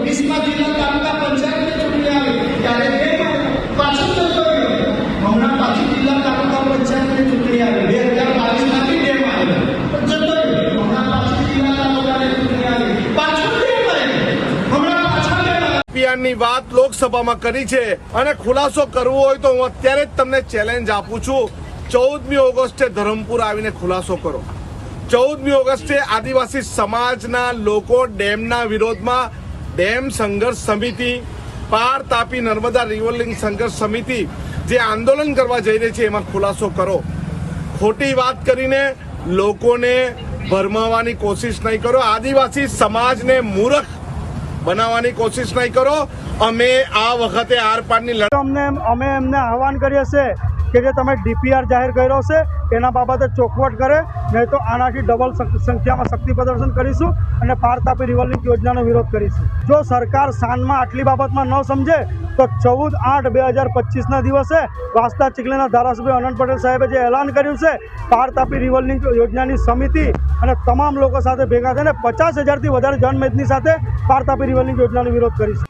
20માં જિલ્લા તાલુકા પંચાયતની ચૂંટણી આવી ત્યારે પાછું જતો રહ્યો. હમણાં પાછી જિલ્લા તાલુકા પંચાયતની ચૂંટણી આવી 2022માંથી ડેમ આવ્યો જતો રહ્યો. હમણાં પાછી જિલ્લા તાલુકાની ચૂંટણી આવી પાછું ડેમ આવ્યો. હમણાં પાછા ડેમ ની વાત લોકસભામાં કરી છે અને ખુલાસો કરવો હોય તો હું અત્યારે જ તમને ચેલેન્જ આપું છું. 14મી ઓગસ્ટે ધરમપુર આવીને ખુલાસો કરો. 14મી ઓગસ્ટે આદિવાસી સમાજના લોકો ડેમના વિરોધમાં ડેમ સંઘર્ષ સમિતિ, પાર તાપી નર્મદા રિવરલિંક સંઘર્ષ સમિતિ જે આંદોલન કરવા જઈ રહી છે એમાં ખુલાસો કરો. ખોટી વાત કરીને લોકોને ભરમાવવાની કોશિશ નહીં કરો. આદિવાસી સમાજને મૂર્ખ બનાવવાની કોશિશ નહીં કરો. અમે આ વખતે આર પારની લડાઈ અમે એમને આહવાન કરીએ છીએ કે જે તમે ડીપીઆર જાહેર કર્યો છે એના બાબતે ચોખવટ કરે, નહીં તો આનાથી ડબલ સંખ્યામાં શક્તિ પ્રદર્શન કરીશું અને પાર તાપી રિવરલિંક યોજનાનો વિરોધ કરીશું. જો સરકાર સાંજમાં આટલી બાબતમાં ન સમજે તો 14/8/2025ના દિવસે વાંસદા ચીખલીના ધારાસભ્ય અનંત પટેલ સાહેબે જે એલાન કર્યું છે પાર તાપી રિવરલિંક યોજનાની સમિતિ અને તમામ લોકો સાથે ભેગા થઈને 50,000થી વધારે જનમેદની સાથે પાર તાપી રિવરલિંક યોજનાનો વિરોધ કરીશું.